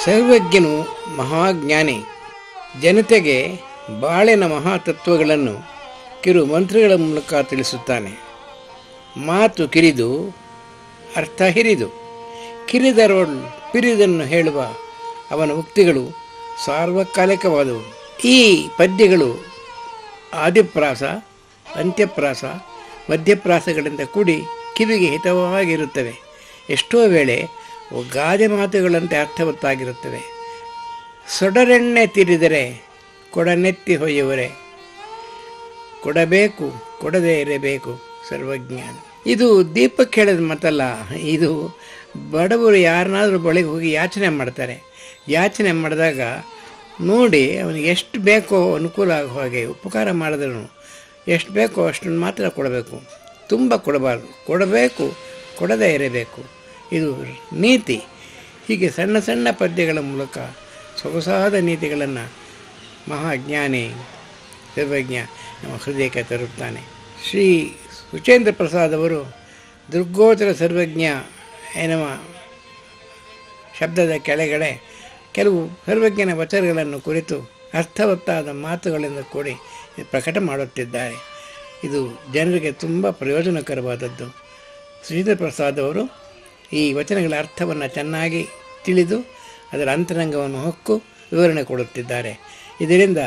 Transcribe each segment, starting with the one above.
ಸರ್ವಜ್ಞನು ಮಹಾಜ್ಞಾನಿ. ಜನತೆಗೆ ಬಾಳಿನ ಮಹಾತತ್ವಗಳನ್ನು ಕಿರು ಮಂತ್ರಗಳ ಮೂಲಕ ತಿಳಿಸುತ್ತಾನೆ. ಮಾತು ಕಿರಿದು ಅರ್ಥ ಹಿರಿದು, ಕಿರಿದರೋಳ್ ಪಿರಿದನ್ನು ಹೇಳುವ ಅವನ ಉಕ್ತಿಗಳು ಸಾರ್ವಕಾಲಿಕವಾದವು. ಈ ಪದ್ಯಗಳು ಆದಿಪ್ರಾಸ, ಅಂತ್ಯಪ್ರಾಸ, ಮಧ್ಯಪ್ರಾಸಗಳಿಂದ ಕೂಡಿ ಕಿವಿಗೆ ಹಿತವಾಗಿರುತ್ತವೆ. ಎಷ್ಟೋ ವೇಳೆ ಗಾದೆ ಮಾತುಗಳಂತೆ ಅರ್ಥವತ್ತಾಗಿರುತ್ತವೆ. ಸೊಡರೆಣ್ಣೆ ತಿರಿದರೆ ಕೊಡನೆತ್ತಿ ಹೊಯ್ಯುವರೆ, ಕೊಡಬೇಕು ಕೊಡದೇ ಇರಬೇಕು ಸರ್ವಜ್ಞಾನ. ಇದು ದೀಪಕ್ಕೆ ಹೇಳಿದ ಮಾತಲ್ಲ. ಇದು ಬಡವರು ಯಾರನ್ನಾದರೂ ಬಳಿಗೆ ಹೋಗಿ ಯಾಚನೆ ಮಾಡ್ತಾರೆ. ಯಾಚನೆ ಮಾಡಿದಾಗ ನೋಡಿ ಅವನಿಗೆ ಎಷ್ಟು ಬೇಕೋ ಅನುಕೂಲ ಆಗೋ ಹಾಗೆ ಉಪಕಾರ ಮಾಡಿದ್ರು ಎಷ್ಟು ಬೇಕೋ ಅಷ್ಟನ್ನು ಮಾತ್ರ ಕೊಡಬೇಕು, ತುಂಬ ಕೊಡಬಾರ್ದು. ಕೊಡಬೇಕು ಕೊಡದೇ ಇರಬೇಕು, ಇದು ನೀತಿ. ಹೀಗೆ ಸಣ್ಣ ಸಣ್ಣ ಪದ್ಯಗಳ ಮೂಲಕ ಸೊಗಸಾದ ನೀತಿಗಳನ್ನು ಮಹಾಜ್ಞಾನಿ ಸರ್ವಜ್ಞ ನಮ್ಮ ಹೃದಯಕ್ಕೆ ತರುತ್ತಾನೆ. ಶ್ರೀ ಸುಚೇಂದ್ರ ಪ್ರಸಾದ್ ಅವರು ದುರ್ಗೋಚರ ಸರ್ವಜ್ಞ ಎನ್ನುವ ಶಬ್ದದ ಕೆಳಗಡೆ ಕೆಲವು ಸರ್ವಜ್ಞನ ವಚನಗಳನ್ನು ಕುರಿತು ಅರ್ಥವತ್ತಾದ ಮಾತುಗಳಿಂದ ಕೂಡಿ ಪ್ರಕಟ ಮಾಡುತ್ತಿದ್ದಾರೆ. ಇದು ಜನರಿಗೆ ತುಂಬ ಪ್ರಯೋಜನಕರವಾದದ್ದು. ಸುಚೇಂದ್ರ ಪ್ರಸಾದ್ ಅವರು ಈ ವಚನಗಳ ಅರ್ಥವನ್ನು ಚೆನ್ನಾಗಿ ತಿಳಿದು ಅದರ ಅಂತರಂಗವನ್ನು ಹೊಕ್ಕು ವಿವರಣೆ ಕೊಡುತ್ತಿದ್ದಾರೆ. ಇದರಿಂದ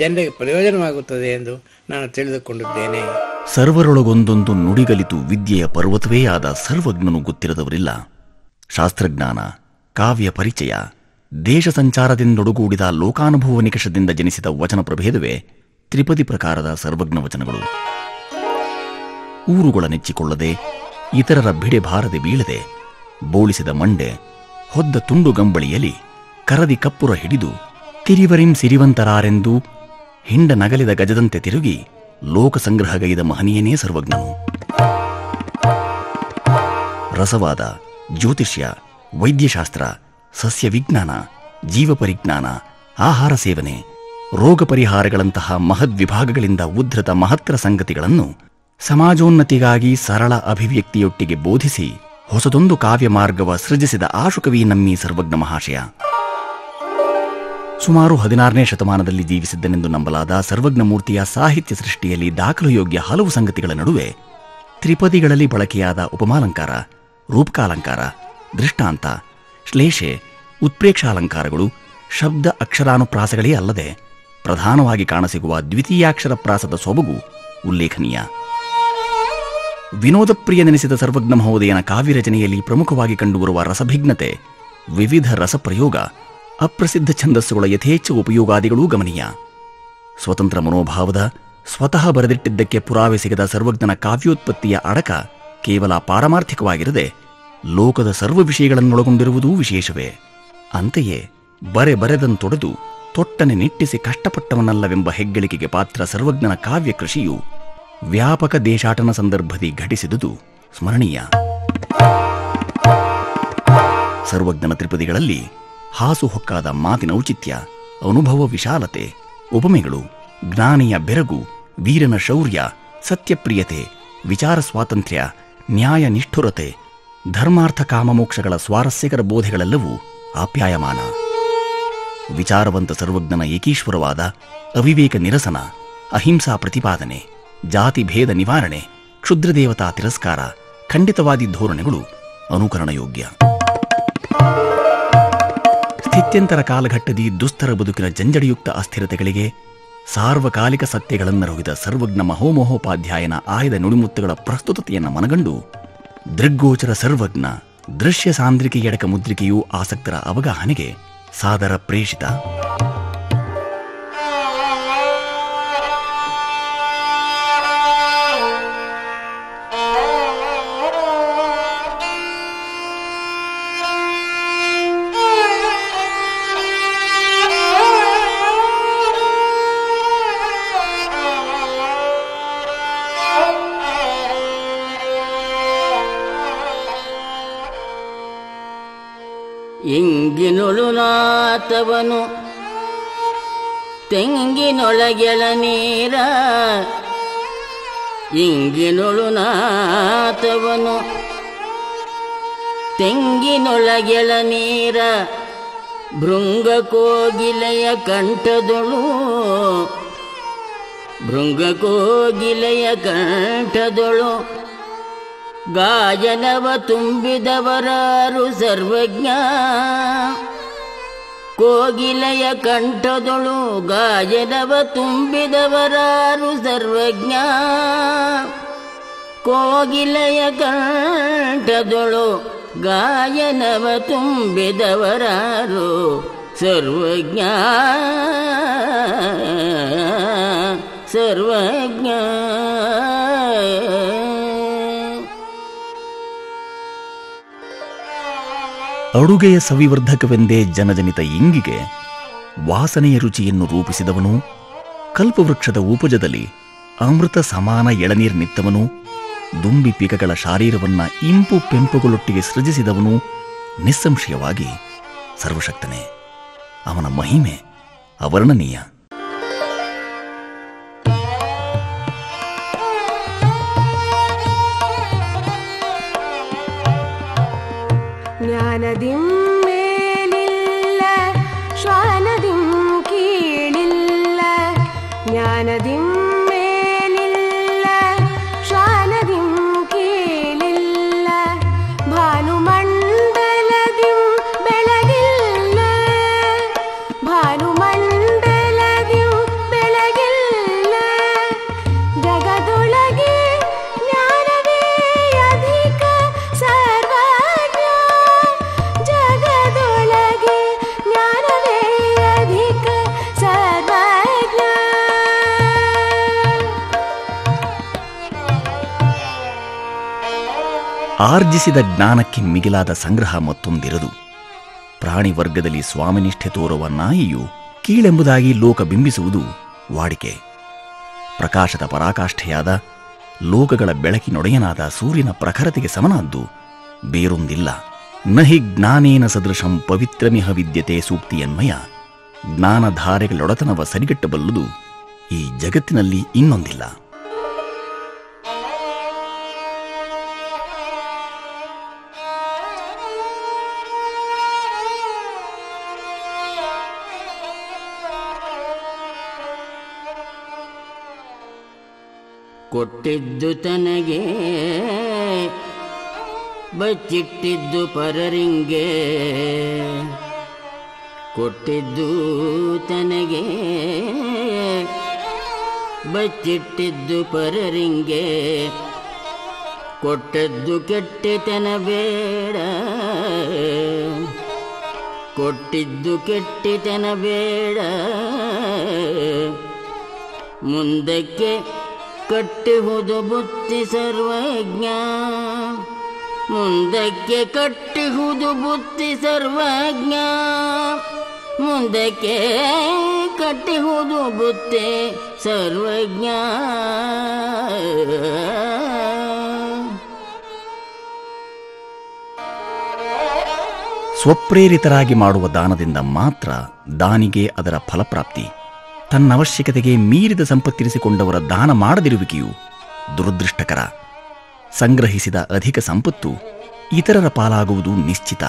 ಜನರಿಗೆ ಪ್ರಯೋಜನವಾಗುತ್ತದೆ ಎಂದು ನಾನು ತಿಳಿದುಕೊಂಡಿದ್ದೇನೆ. ಸರ್ವರೊಳಗೊಂದೊಂದು ನುಡಿಗಲಿತು ವಿದ್ಯೆಯ ಪರ್ವತವೇ ಆದ ಸರ್ವಜ್ಞನು ಗೊತ್ತಿರದವರಿಲ್ಲ. ಶಾಸ್ತ್ರಜ್ಞಾನ, ಕಾವ್ಯ ಪರಿಚಯ, ದೇಶ ಸಂಚಾರದಿಂದೊಡಗೂಡಿದ ಲೋಕಾನುಭವ ನಿಕಷದಿಂದ ಜನಿಸಿದ ವಚನ ಪ್ರಭೇದವೇ ತ್ರಿಪದಿ ಪ್ರಕಾರದ ಸರ್ವಜ್ಞ ವಚನಗಳು. ಊರುಗಳ ನೆಚ್ಚಿಕೊಳ್ಳದೆ, ಇತರರ ಬಿಡೆ ಬಾರದೆ ಬೀಳದೆ, ಬೋಳಿಸಿದ ಮಂಡೆ, ಹೊದ್ದ ತುಂಡು ಗಂಬಳಿಯಲ್ಲಿ ಕರದಿ ಕಪ್ಪುರ ಹಿಡಿದು ತಿರಿವರಿಂ ಸಿರಿವಂತರಾರೆಂದು ಹಿಂಡ ನಗಲಿದ ಗಜದಂತೆ ತಿರುಗಿ ಲೋಕಸಂಗ್ರಹಗೈದ ಮಹನೀಯನೇ ಸರ್ವಜ್ಞನು. ರಸವಾದ, ಜ್ಯೋತಿಷ್ಯ, ವೈದ್ಯಶಾಸ್ತ್ರ, ಸಸ್ಯ ವಿಜ್ಞಾನ, ಜೀವಪರಿಜ್ಞಾನ, ಆಹಾರ ಸೇವನೆ, ರೋಗ ಪರಿಹಾರಗಳಂತಹ ಮಹದ್ವಿಭಾಗಗಳಿಂದ ಉದ್ಧೃತ ಮಹತ್ತರ ಸಂಗತಿಗಳನ್ನು ಸಮಾಜೋನ್ನತಿಗಾಗಿ ಸರಳ ಅಭಿವ್ಯಕ್ತಿಯೊಟ್ಟಿಗೆ ಬೋಧಿಸಿ ಹೊಸದೊಂದು ಕಾವ್ಯ ಮಾರ್ಗವ ಸೃಜಿಸಿದ ಆಶುಕವಿ ನಮ್ಮಿ ಸರ್ವಜ್ಞ ಮಹಾಶಯ. ಸುಮಾರು 16ನೇ ಶತಮಾನದಲ್ಲಿ ಜೀವಿಸಿದ್ದನೆಂದು ನಂಬಲಾದ ಸರ್ವಜ್ಞ ಮೂರ್ತಿಯ ಸಾಹಿತ್ಯ ಸೃಷ್ಟಿಯಲ್ಲಿ ದಾಖಲುಯೋಗ್ಯ ಹಲವು ಸಂಗತಿಗಳ ನಡುವೆ ತ್ರಿಪದಿಗಳಲ್ಲಿ ಬಳಕೆಯಾದ ಉಪಮಾಲಂಕಾರ, ರೂಪಕಾಲಂಕಾರ, ದೃಷ್ಟಾಂತ, ಶ್ಲೇಷೆ, ಉತ್ಪ್ರೇಕ್ಷಾಲಂಕಾರಗಳು ಶಬ್ದ ಅಕ್ಷರಾನುಪ್ರಾಸಗಳೇ ಅಲ್ಲದೆ ಪ್ರಧಾನವಾಗಿ ಕಾಣಸಿಗುವ ದ್ವಿತೀಯಾಕ್ಷರ ಪ್ರಾಸದ ಸೊಬಗು ಉಲ್ಲೇಖನೀಯ. ವಿನೋದಪ್ರಿಯನೆನಿಸಿದ ಸರ್ವಜ್ಞ ಮಹೋದಯನ ಕಾವ್ಯರಚನೆಯಲ್ಲಿ ಪ್ರಮುಖವಾಗಿ ಕಂಡುಬರುವ ರಸಭಿಘ್ನತೆ, ವಿವಿಧ ರಸಪ್ರಯೋಗ, ಅಪ್ರಸಿದ್ಧ ಛಂದಸ್ಸುಗಳ ಯಥೇಚ್ಛ ಉಪಯೋಗಾದಿಗಳೂ ಗಮನೀಯ. ಸ್ವತಂತ್ರ ಮನೋಭಾವದ, ಸ್ವತಃ ಬರೆದಿಟ್ಟಿದ್ದಕ್ಕೆ ಪುರಾವೆ ಸಿಗದ ಸರ್ವಜ್ಞನ ಕಾವ್ಯೋತ್ಪತ್ತಿಯ ಅಡಕ ಕೇವಲ ಪಾರಮಾರ್ಥಿಕವಾಗಿರದೆ ಲೋಕದ ಸರ್ವ ವಿಷಯಗಳನ್ನೊಳಗೊಂಡಿರುವುದೂ ವಿಶೇಷವೇ. ಅಂತೆಯೇ ಬರೆದಂತೊಡೆದು ತೊಟ್ಟನೆ ನಿಟ್ಟಿಸಿ ಕಷ್ಟಪಟ್ಟವನಲ್ಲವೆಂಬ ಹೆಗ್ಗಳಿಕೆಗೆ ಪಾತ್ರ ಸರ್ವಜ್ಞನ ಕಾವ್ಯ ಕೃಷಿಯು ವ್ಯಾಪಕ ದೇಶಾಟನ ಸಂದರ್ಭದಿ ಘಟಿಸಿದುದು ಸ್ಮರಣೀಯ. ಸರ್ವಜ್ಞನ ತ್ರಿಪದಿಗಳಲ್ಲಿ ಹಾಸುಹೊಕ್ಕಾದ ಮಾತಿನ ಔಚಿತ್ಯ, ಅನುಭವ ವಿಶಾಲತೆ, ಉಪಮೆಗಳು, ಜ್ಞಾನಿಯ ಬೆರಗು, ವೀರನ ಶೌರ್ಯ, ಸತ್ಯಪ್ರಿಯತೆ, ವಿಚಾರ ಸ್ವಾತಂತ್ರ್ಯ, ನ್ಯಾಯ ನಿಷ್ಠುರತೆ, ಧರ್ಮಾರ್ಥ ಕಾಮಮೋಕ್ಷಗಳ ಸ್ವಾರಸ್ಯಕರ ಬೋಧೆಗಳೆಲ್ಲವೂ ಆಪ್ಯಾಯಮಾನ. ವಿಚಾರವಂತ ಸರ್ವಜ್ಞನ ಏಕೀಶ್ವರವಾದ, ಅವಿವೇಕ ನಿರಸನ, ಅಹಿಂಸಾ ಪ್ರತಿಪಾದನೆ, ಜಾತಿ ಭೇದ ನಿವಾರಣೆ, ಕ್ಷುದ್ರದೇವತಾ ತಿರಸ್ಕಾರ, ಖಂಡಿತವಾದಿ ಧೋರಣೆಗಳು ಅನುಕರಣಯೋಗ್ಯ. ಸ್ಥಿತ್ಯಂತರ ಕಾಲಘಟ್ಟದಿ ದುಸ್ತರ ಬದುಕಿನ ಜಂಜಡಿಯುಕ್ತ ಅಸ್ಥಿರತೆಗಳಿಗೆ ಸಾರ್ವಕಾಲಿಕ ಸತ್ಯಗಳನ್ನರೊಗಿದ ಸರ್ವಜ್ಞ ಮಹೋಮೋಹೋಪಾಧ್ಯಾಯನ ಆಯ್ದ ನುಡಿಮುತ್ತುಗಳ ಪ್ರಸ್ತುತತೆಯನ್ನು ಮನಗಂಡು ದೃಗ್ಗೋಚರ ಸರ್ವಜ್ಞ ದೃಶ್ಯ ಸಾಂದ್ರಿಕೆಯಡಕ ಮುದ್ರಿಕೆಯೂ ಆಸಕ್ತರ ಅವಗಾಹನೆಗೆ ಸಾದರ ಪ್ರೇಷಿತ. ಇಂಗಿನೊಳು ನಾತವನು ತೆಂಗಿನೊಳಗೆಳ ನೀರ, ಇಂಗಿನೊಳು ನಾತವನು ತೆಂಗಿನೊಳಗೆಳ ನೀರ, ಭೃಂಗ ಕೋಗಿಲೆಯ ಕಂಠದೊಳು ಭೃಂಗ ಕೋಗಿಲೆಯ ಕಂಠದೊಳು ಗಾಯನವ ತುಂಬಿದವರಾರು ಸರ್ವಜ್ಞ. ಕೋಗಿಲೆಯ ಕಂಠದೊಳು ಗಾಯನವ ತುಂಬಿದವರಾರು ಸರ್ವಜ್ಞ. ಕೋಗಿಲೆಯ ಕಂಠದೊಳು ಗಾಯನವ ತುಂಬಿದವರಾರು ಸರ್ವಜ್ಞ ಸರ್ವಜ್ಞ. ಅಡುಗೆಯ ಸವಿವರ್ಧಕವೆಂದೇ ಜನಜನಿತ ಇಂಗಿಗೆ ವಾಸನೆಯ ರುಚಿಯನ್ನು ರೂಪಿಸಿದವನು, ಕಲ್ಪವೃಕ್ಷದ ಉಪಜದಲ್ಲಿ ಅಮೃತ ಸಮಾನ ಎಳನೀರ್ನಿತ್ತವನು, ದುಂಬಿ ಪಿಕಗಳ ಶಾರೀರವನ್ನ ಇಂಪು ಪೆಂಪುಗಳೊಟ್ಟಿಗೆ ಸೃಜಿಸಿದವನು ನಿಸ್ಸಂಶಯವಾಗಿ ಸರ್ವಶಕ್ತನೇ. ಅವನ ಮಹಿಮೆ ಅವರ್ಣನೀಯ. ಜ್ಞಾನದಿಂ ಮೇಲಿಲ್ಲ ಶ್ವಾನದಿಂ ಕೀಳಿಲ್ಲ. ಜ್ಞಾನದಿಂ ಮೇಲಿಲ್ಲ ಶ್ವಾನದಿಂ ಕೀಳಿಲ್ಲ. ಭಾನುಮಂಡಲದಿಂ ಬೆಳಗಿಲ್ಲ. ಭಾನುಮಂಡಲದಿಂ ಬೆಳಗಿಲ್ಲ. ಜಗದೊಳಗೆ ಜ್ಞಾನವೇ ಅಧಿಕ ಸರ್ವಜ್ಞ. ಜಗದೊಳಗೆ ಜ್ಞಾನವೇ ಅಧಿಕ ಸರ್ವಜ್ಞ. ಆರ್ಜಿಸಿದ ಜ್ಞಾನಕ್ಕೆ ಮಿಗಿಲಾದ ಸಂಗ್ರಹ ಮತ್ತೊಂದಿರದು. ಪ್ರಾಣಿ ವರ್ಗದಲ್ಲಿ ಸ್ವಾಮಿನಿಷ್ಠೆ ತೋರುವ ನಾಯಿಯು ಕೀಳೆಂಬುದಾಗಿ ಲೋಕ ಬಿಂಬಿಸುವುದು ವಾಡಿಕೆ. ಪ್ರಕಾಶದ ಪರಾಕಾಷ್ಠೆಯಾದ ಲೋಕಗಳ ಬೆಳಕಿನೊಡೆಯನಾದ ಸೂರ್ಯನ ಪ್ರಖರತೆಗೆ ಸಮನಾದ್ದು ಬೇರೊಂದಿಲ್ಲ. ನಹಿ ಜ್ಞಾನೇನ ಸದೃಶಂ ಪವಿತ್ರಮಿಹ ವಿದ್ಯತೆ ಸೂಕ್ತಿಯನ್ವಯ ಜ್ಞಾನಧಾರೆಗಳೊಡತನವ ಸರಿಗಟ್ಟಬಲ್ಲುದು ಈ ಜಗತ್ತಿನಲ್ಲಿ ಇನ್ನೊಂದಿಲ್ಲ. ಕೊಟ್ಟಿದ್ದು ತನಗೆ ಬಚ್ಚಿಟ್ಟಿದ್ದು ಪರರಿಂಗೆ. ಕೊಟ್ಟಿದ್ದು ತನಗೆ ಬಚ್ಚಿಟ್ಟಿದ್ದು ಪರರಿಂಗೆ. ಕೊಟ್ಟದ್ದು ಕೆಟ್ಟತನ ಬೇಡ. ಕೊಟ್ಟಿದ್ದು ಕೆಟ್ಟತನ ಬೇಡ. ಮುಂದಕ್ಕೆ ಕಟ್ಟಿಹುದು ಬುತ್ತಿ ಸರ್ವಜ್ಞ. ಮುಂದಕ್ಕೆ ಕಟ್ಟಿಹುದು ಬುತ್ತಿ ಸರ್ವಜ್ಞ. ಮುಂದಕ್ಕೆ ಕಟ್ಟಿಹುದು ಬುತ್ತಿ ಸರ್ವಜ್ಞ. ಸ್ವಪ್ರೇರಿತರಾಗಿ ಮಾಡುವ ದಾನದಿಂದ ಮಾತ್ರ ದಾನಿಗೆ ಅದರ ಫಲಪ್ರಾಪ್ತಿ. ತನ್ನವಶ್ಯಕತೆಗೆ ಮೀರಿದ ಸಂಪತ್ತಿರಿಸಿಕೊಂಡವರ ದಾನ ಮಾಡದಿರುವಿಕೆಯು ದುರದೃಷ್ಟಕರ. ಸಂಗ್ರಹಿಸಿದ ಅಧಿಕ ಸಂಪತ್ತು ಇತರರ ಪಾಲಾಗುವುದು ನಿಶ್ಚಿತ.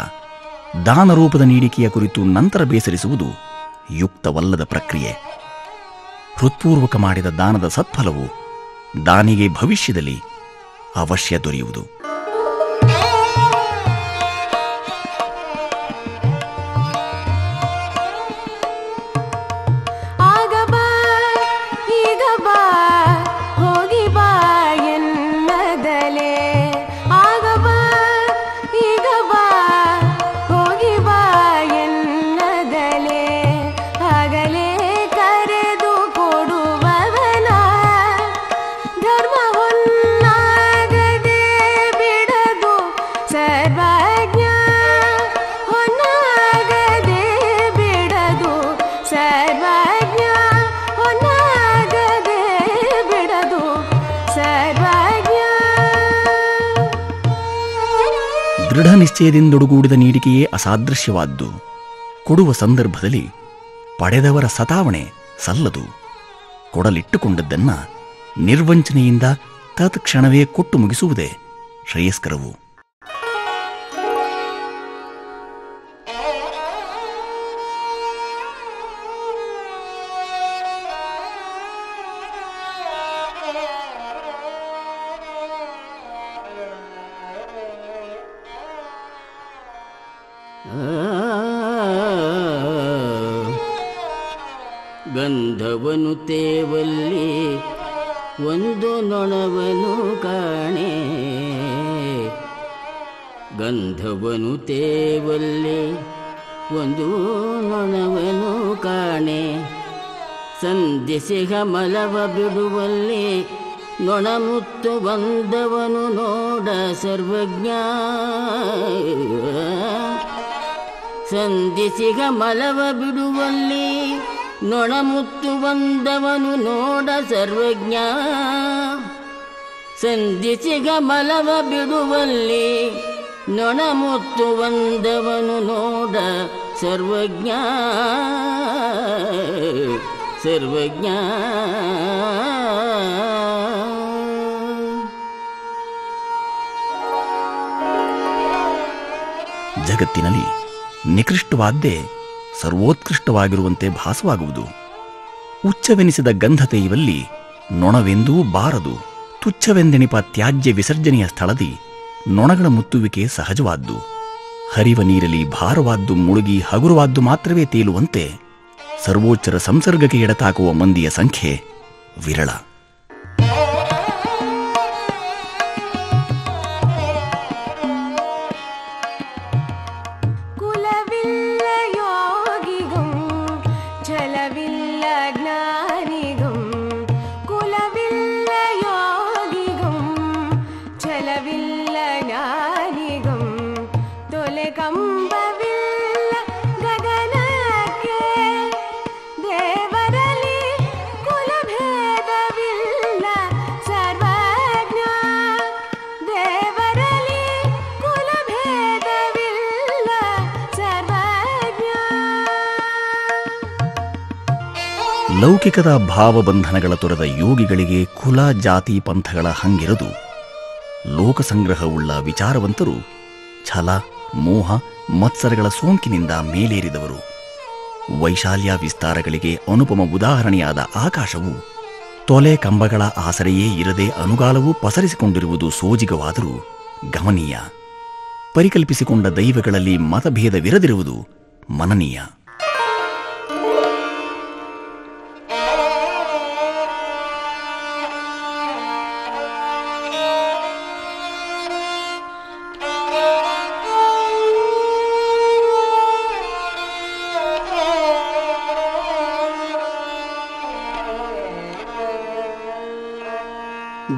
ದಾನ ರೂಪದ ನೀಡಿಕೆಯ ಕುರಿತು ನಂತರ ಬೇಸರಿಸುವುದು ಯುಕ್ತವಲ್ಲದ ಪ್ರಕ್ರಿಯೆ. ಹೃತ್ಪೂರ್ವಕ ಮಾಡಿದ ದಾನದ ಸತ್ಫಲವು ದಾನಿಗೆ ಭವಿಷ್ಯದಲ್ಲಿ ಅವಶ್ಯ ದೊರೆಯುವುದು. ದೃಢ ನಿಶ್ಚಯದಿಂದೊಡಗೂಡಿದ ನೀಡಿಕೆಯೇ ಅಸಾದೃಶ್ಯವಾದ್ದು. ಕೊಡುವ ಸಂದರ್ಭದಲ್ಲಿ ಪಡೆದವರ ಸತಾವಣೆ ಸಲ್ಲದು. ಕೊಡಲಿಟ್ಟುಕೊಂಡದ್ದನ್ನ ನಿರ್ವಂಚನೆಯಿಂದ ತತ್ಕ್ಷಣವೇ ಕೊಟ್ಟು ಮುಗಿಸುವುದೇ ಶ್ರೇಯಸ್ಕರವು. ಗಂಧವನು ತೇವಲ್ಲಿ ಒಂದು ನೊಣವನು ಕಾಣೆ, ಗಂಧವನು ತೇವಲ್ಲಿ ಒಂದು ನೊಣವನು ಕಾಣೆ, ಸಂಧಿಸಿಗ ಮಲವ ಬಿಡುವಲ್ಲಿ ನೊಣಮುತ್ತು ಬಂದವನು ನೋಡ ಸರ್ವಜ್ಞ, ಸಂಧಿಸಿಗ ಮಲವ ಬಿಡುವಲ್ಲಿ ನೊಣಮುತ್ತು ಬಂದವನು ನೋಡ ಸರ್ವಜ್ಞ, ಸಂಧಿಸಿಗ ಮಲವ ಬಿಡುವಲ್ಲಿ ನೊಣಮುತ್ತು ಬಂದವನು ನೋಡ ಸರ್ವಜ್ಞ, ಸರ್ವಜ್ಞ. ಜಗತ್ತಿನಲ್ಲಿ ನಿಕೃಷ್ಟವಾದ್ದೇ ಸರ್ವೋತ್ಕೃಷ್ಟವಾಗಿರುವಂತೆ ಭಾಸವಾಗುವುದು. ಉಚ್ಚವೆನಿಸಿದ ಗಂಧತೆಯುವಲ್ಲಿ ನೊಣವೆಂದೂ ಬಾರದು. ತುಚ್ಛವೆಂದೆಣಿಪ ತ್ಯಾಜ್ಯ ವಿಸರ್ಜನೆಯ ಸ್ಥಳದಿ ನೊಣಗಳ ಮುತ್ತುವಿಕೆ ಸಹಜವಾದ್ದು. ಹರಿವ ನೀರಲಿ ಭಾರವಾದ್ದು ಮುಳುಗಿ ಹಗುರವಾದ್ದು ಮಾತ್ರವೇ ತೇಲುವಂತೆ ಸರ್ವೋಚ್ಚರ ಸಂಸರ್ಗಕ್ಕೆ ಎಡತಾಕುವ ಮಂದಿಯ ಸಂಖ್ಯೆ ವಿರಳ. ಕುಲವಿಲ್ಲ ಯೋಗಿಗಂ ಛಲವಿಲ್ಲ ಜ್ಞಾನಿಗಂ, ಕುಲವಿಲ್ಲ ಯೋಗಿಗಂ ಛಲವಿಲ್ಲ ಜ್ಞಾನಿಗಂ, ತೊಲೆ ಕಂಬವಿಲ್ಲ ಗಗನಕ್ಕೆ ದೇವರಲ್ಲಿ ಕುಲಭೇದವಿಲ್ಲ ಸರ್ವಜ್ಞ, ದೇವರಲ್ಲಿ ಕುಲಭೇದವಿಲ್ಲ ಸರ್ವಜ್ಞ. ಲೌಕಿಕದ ಭಾವಬಂಧನಗಳ ತೊರೆದ ಯೋಗಿಗಳಿಗೆ ಕುಲ ಜಾತಿ ಪಂಥಗಳ ಹಂಗಿರದು. ಲೋಕಸಂಗ್ರಹವುಳ್ಳ ವಿಚಾರವಂತರು ಛಲ ಮೋಹ ಮತ್ಸರಗಳ ಸೋಂಕಿನಿಂದ ಮೇಲೇರಿದವರು. ವೈಶಾಲ್ಯ ವಿಸ್ತಾರಗಳಿಗೆ ಅನುಪಮ ಉದಾಹರಣೆಯಾದ ಆಕಾಶವು ತೊಲೆ ಕಂಬಗಳ ಆಸರೆಯೇ ಇರದೆ ಅನುಗಾಲವೂ ಪಸರಿಸಿಕೊಂಡಿರುವುದು ಸೋಜಿಗವಾದರೂ ಗಮನೀಯ. ಪರಿಕಲ್ಪಿಸಿಕೊಂಡ ದೈವಗಳಲ್ಲಿ ಮತಭೇದವಿರದಿರುವುದು ಮನನೀಯ.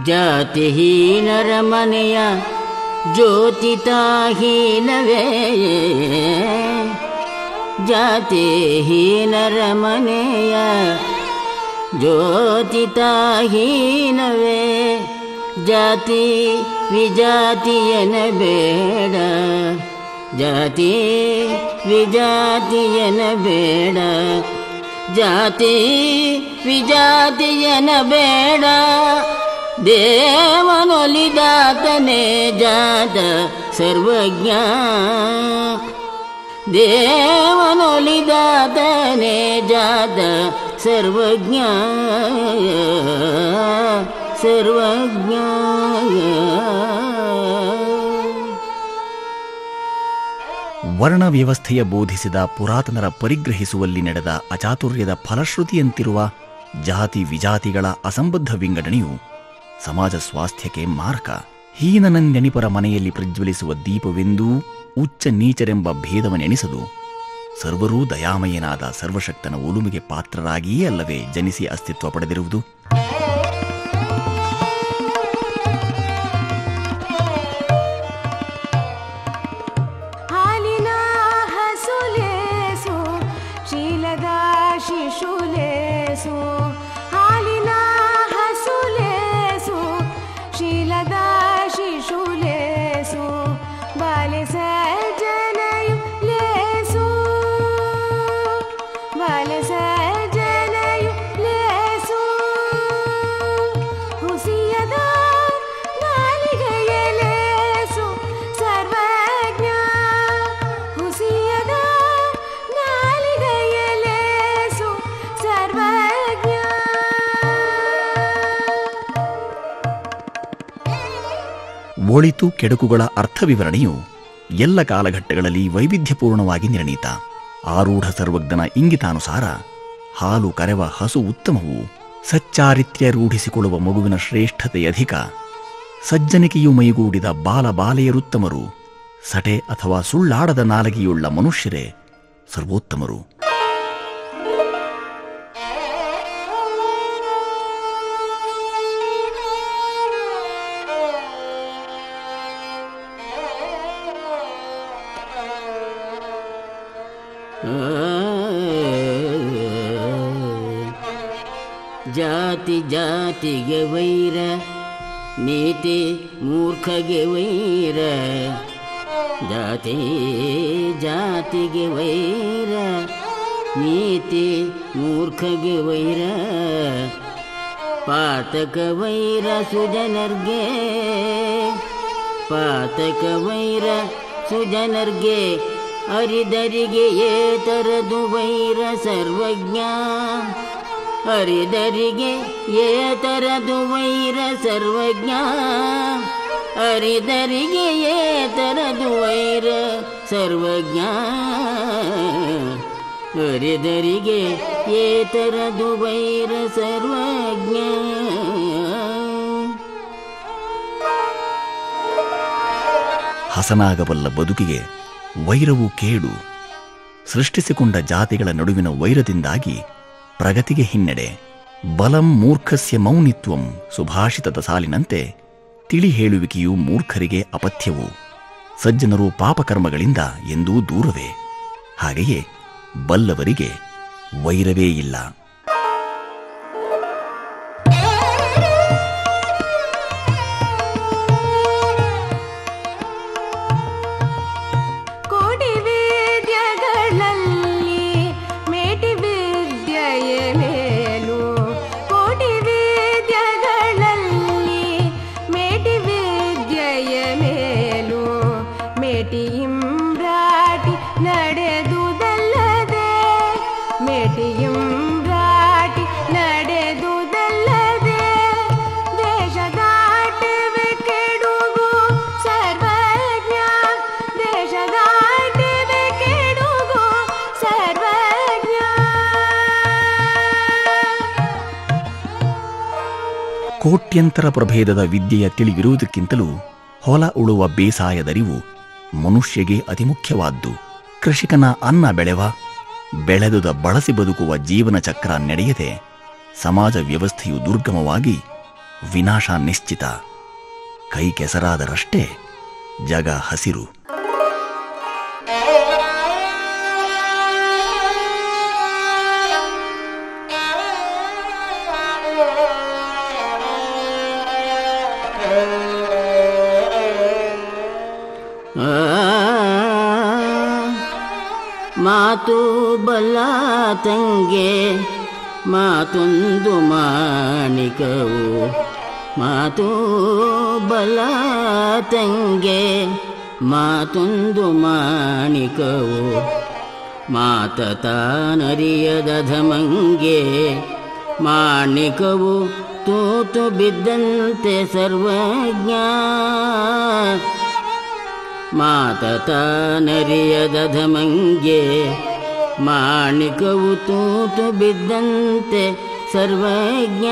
ಜಾತಿಹೀನರ ಮನೆಯ ಜ್ಯೋತಿತಾಹೀನವೇ, ಜಾತಿಹೀನರ ಮನೆಯ ಜ್ಯೋತಿತಾಹೀನವೇ, ಜಾತಿ ವಿಜಾತಿಯನ ಬೇಡ, ಜಾತಿ ವಿಜಾತಿಯನ ಬೇಡ, ಜಾತಿ ವಿಜಾತಿಯನ ಬೇಡ, ದೇವನೊಲಿದಾತನೇ ಜಾತ ಸರ್ವಜ್ಞ, ದೇವನೊಲಿದಾತನೇ ಜಾತ ಸರ್ವಜ್ಞ, ಸರ್ವಜ್ಞ. ವರ್ಣ ವ್ಯವಸ್ಥೆಯ ಬೋಧಿಸಿದ ಪುರಾತನರ ಪರಿಗ್ರಹಿಸುವಲ್ಲಿ ನಡೆದ ಅಚಾತುರ್ಯದ ಫಲಶ್ರುತಿಯಂತಿರುವ ಜಾತಿ ವಿಜಾತಿಗಳ ಅಸಂಬದ್ಧ ವಿಂಗಡಣೆಯು ಸಮಾಜ ಸ್ವಾಸ್ಥ್ಯಕ್ಕೆ ಮಾರಕ. ಹೀನನೆಂದೆಣಿಪರ ಮನೆಯಲ್ಲಿ ಪ್ರಜ್ವಲಿಸುವ ದೀಪವೆಂದೂ ಉಚ್ಚ ನೀಚರೆಂಬ ಭೇದವನೆಣಿಸದು. ಸರ್ವರೂ ದಯಾಮಯನಾದ ಸರ್ವಶಕ್ತನ ಒಲುಮೆಗೆ ಪಾತ್ರರಾಗಿಯೇ ಅಲ್ಲವೇ ಜನಿಸಿ ಅಸ್ತಿತ್ವ ಪಡೆದಿರುವುದು. ಹಾಲಿನ ಹಸುಲೇಸು ಶೀಲದ ಶಿಶುಲೇಸು, ಹಾಲಿನ ಹಸುಲೇಸು ಶೀಲದ ಶಿಶುಲೇಸು, ಬಾಲೆ ಸಜ್ಜನಯು ಲೇಸು, ಬಾಲೆ ಸಜ್ಜನಯು ಲೇಸು, ಹುಸಿಯದ ನಾಲಿಗೆಯ ಲೇಸು ಸರ್ವಜ್ಞ, ಹುಸಿಯದ ನಾಲಿಗೆಯ ಲೇಸು ಸರ್ವಜ್ಞ. ಒಳಿತು ಕೆಡುಕುಗಳ ಅರ್ಥವಿವರಣೆಯು ಎಲ್ಲ ಕಾಲಘಟ್ಟಗಳಲ್ಲಿ ವೈವಿಧ್ಯಪೂರ್ಣವಾಗಿ ನಿರ್ಣೀತ. ಆರೂಢ ಸರ್ವಜ್ಞನ ಇಂಗಿತಾನುಸಾರ ಹಾಲು ಕರೆವ ಹಸು ಉತ್ತಮವು, ಸಚ್ಚಾರಿತ್ರ್ಯ ರೂಢಿಸಿಕೊಳ್ಳುವ ಮಗುವಿನ ಶ್ರೇಷ್ಠತೆ ಅಧಿಕ, ಸಜ್ಜನಿಕೆಯು ಮೈಗೂಡಿದ ಬಾಲ ಬಾಲೆಯರುತ್ತಮರು, ಸಟೆ ಅಥವಾ ಸುಳ್ಳಾಡದ ನಾಲಗೆಯುಳ್ಳ ಮನುಷ್ಯರೇ ಸರ್ವೋತ್ತಮರು. ಜಾತಿ ಜಾತಿಗೆ ವೈರ, ನೀತಿ ಮೂರ್ಖಗೆ ವೈರ. ಜಾತಿ ಜಾತಿಗೆ ವೈರ, ನೀತಿ ಮೂರ್ಖಗೆ ವೈರ. ಪಾತಕ ವೈರ ಸುಜನರ್ಗೆ, ಪಾತಕ ವೈರ ಸುಜನರ್ಗೆ. ಅರಿದರಿಗೆ ಏತರದು ವೈರ ಸರ್ವಜ್ಞ, ಅರಿದರಿಗೆ ಏತರದು ವೈರ ಸರ್ವಜ್ಞ. ಅರಿದರಿಗೆ ಏತರದು ವೈರ ಸರ್ವಜ್ಞ, ಅರಿದರಿಗೆ ಏತರದು ವೈರ ಸರ್ವಜ್ಞ. ಹಸನಾಗಬಲ್ಲ ಬದುಕಿಗೆ ವೈರವು ಕೇಡು. ಸೃಷ್ಟಿಸಿಕೊಂಡ ಜಾತಿಗಳ ನಡುವಿನ ವೈರದಿಂದಾಗಿ ಪ್ರಗತಿಗೆ ಹಿನ್ನಡೆ. ಬಲಂ ಮೂರ್ಖಸ್ಯ ಮೌನಿತ್ವಂ ಸುಭಾಷಿತದ ಸಾಲಿನಂತೆ ತಿಳಿ ಹೇಳುವಿಕೆಯು ಮೂರ್ಖರಿಗೆ ಅಪಥ್ಯವು. ಸಜ್ಜನರು ಪಾಪಕರ್ಮಗಳಿಂದ ಎಂದೂ ದೂರವೇ. ಹಾಗೆಯೇ ಬಲ್ಲವರಿಗೆ ವೈರವೇ ಇಲ್ಲ. ಕೋಟ್ಯಂತರ ಪ್ರಭೇದದ ವಿದ್ಯೆಯ ತಿಳಿವಿರುವುದಕ್ಕಿಂತಲೂ ಹೊಲ ಉಳುವ ಬೇಸಾಯದರಿವು ಮನುಷ್ಯಗೆ ಅತಿ ಮುಖ್ಯವಾದ್ದು. ಕೃಷಿಕನ ಅನ್ನ ಬೆಳೆವ, ಬೆಳೆದುದ ಬಳಸಿ ಬದುಕುವ ಜೀವನ ಚಕ್ರ ನಡೆಯದೆ ಸಮಾಜ ವ್ಯವಸ್ಥೆಯು ದುರ್ಗಮವಾಗಿ ವಿನಾಶ ನಿಶ್ಚಿತ. ಕೈ ಕೆಸರಾದರಷ್ಟೇ ಜಗ ಹಸಿರು. ಮಾತು ಬಲ್ಲ ತಂಗೆ ಮಾತೊಂದು ಮಾಣಿಕವು, ಮಾತು ಬಲ್ಲ ತಂಗೆ ಮಾತೊಂದು ಮಾಣಿಕವು. ಮಾತ ತಾನರಿಯದ ಧಮಂಗೆ ಮಾಣಿಕವು ತೂತು ಬಿದ್ದಂತೆ ಸರ್ವಜ್ಞ. ಮಾತ ತಾನರಿಯದ ಧಮಂಗೆ ಮಾಣಿಕವು ತೂತು ಬಿದ್ದಂತೆ ಸರ್ವಜ್ಞ.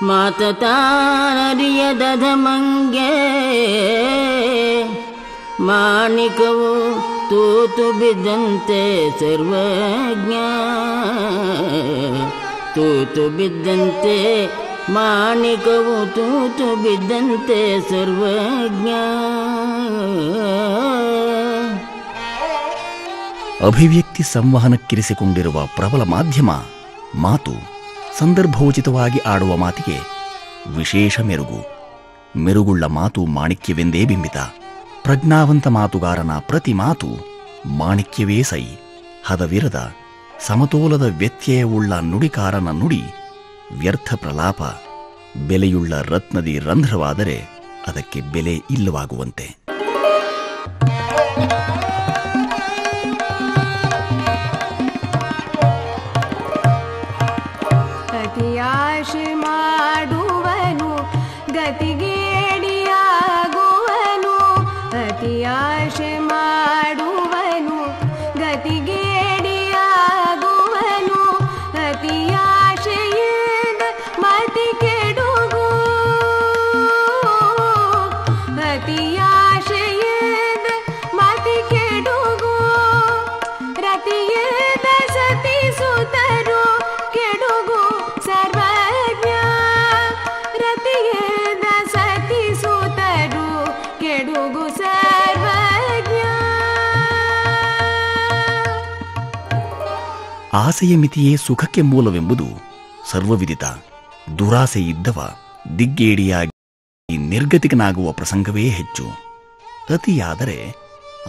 ಮಾತ ತಾನರಿಯದ ಧಮಂಗೆ ಮಾಣಿಕವು ತೂತು ಬಿದ್ದಂತೆ ಸರ್ವಜ್ಞ. ತೂತು ಬಿದ್ದಂತೆ ಮಾಣಿಕವು ತೂತು ಬಿದ್ದಂತೆ ಸರ್ವಜ್ಞ. ಅಭಿವ್ಯಕ್ತಿ ಸಂವಹನಕ್ಕಿರಿಸಿಕೊಂಡಿರುವ ಪ್ರಬಲ ಮಾಧ್ಯಮ ಮಾತು. ಸಂದರ್ಭೋಚಿತವಾಗಿ ಆಡುವ ಮಾತಿಗೆ ವಿಶೇಷ ಮೆರುಗು. ಮೆರುಗುಳ್ಳ ಮಾತು ಮಾಣಿಕ್ಯವೆಂದೇ ಬಿಂಬಿತ. ಪ್ರಜ್ಞಾವಂತ ಮಾತುಗಾರನ ಪ್ರತಿ ಮಾತು ಮಾಣಿಕ್ಯವೇ ಸೈ. ಹದವಿರದ ಸಮತೋಲದ ವ್ಯತ್ಯಯವುಳ್ಳ ನುಡಿಕಾರನ ನುಡಿ ವ್ಯರ್ಥ ಪ್ರಲಾಪ. ಬೆಲೆಯುಳ್ಳ ರತ್ನದಿ ರಂಧ್ರವಾದರೆ ಅದಕ್ಕೆ ಬೆಲೆ ಇಲ್ಲವಾಗುವಂತೆ. ಅತಿಯಾಶೆ ಮಾಡುವನು ಗತಿಗೇಡಿಯಾಗುವನು. ಅತಿಯಾಶೆ ಮಾಡುವನು ಗತಿಗೇಡಿಯಾಗುವನು ಅತಿಯಾಶೆಯಿಂದ ಮತಿ ಕೆಡುಗು ಅತಿಯಾಶೆಯಿಂದ ಮತಿ ಕೆಡುಗು ರತಿಯಿಂದ ಸತಿಸುತ್ತರು ಕೆಡುಗು ಸರ್ವಜ್ಞ ರತಿಯಿಂದ ಸತಿಸುತ್ತರು ಕೆಡುಗು ಸರ್ವಜ್ಞ. ಆಸೆಯ ಮಿತಿಯೇ ಸುಖಕ್ಕೆ ಮೂಲವೆಂಬುದು ಸರ್ವವಿದಿತ. ದುರಾಸೆ ಇದ್ದವ ದಿಗ್ಗೇಡಿಯಾಗಿ ನಿರ್ಗತಿಕನಾಗುವ ಪ್ರಸಂಗವೇ ಹೆಚ್ಚು. ಅತಿಯಾದರೆ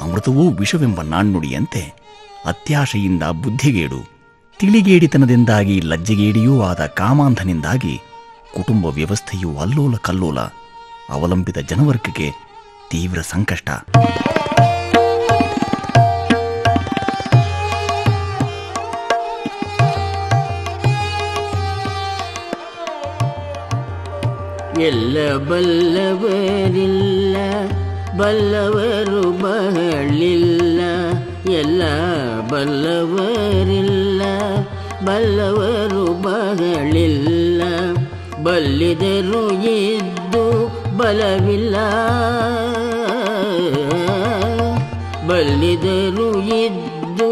ಅಮೃತವೂ ವಿಷವೆಂಬ ನಾಣ್ಣುಡಿಯಂತೆ ಅತ್ಯಾಶೆಯಿಂದ ಬುದ್ಧಿಗೇಡು, ತಿಳಿಗೇಡಿತನದಿಂದಾಗಿ ಲಜ್ಜೆಗೇಡಿಯೂ ಆದ ಕಾಮಾಂಧನಿಂದಾಗಿ ಕುಟುಂಬ ವ್ಯವಸ್ಥೆಯು ಅಲ್ಲೋಲ ಕಲ್ಲೋಲ, ಅವಲಂಬಿತ ಜನವರ್ಗಕ್ಕೆ ತೀವ್ರ ಸಂಕಷ್ಟ. ಎಲ್ಲ ಬಲ್ಲವರಿಲ್ಲ ಬಲ್ಲವರು ಬಹಳಿಲ್ಲ, ಎಲ್ಲ ಬಲ್ಲವರಿಲ್ಲ ಬಲ್ಲವರು ಬಹಳಿಲ್ಲ, ಬಲ್ಲಿದರು ಇದ್ದು ಬಲವಿಲ್ಲ, ಬಲ್ಲಿದರು ಇದ್ದು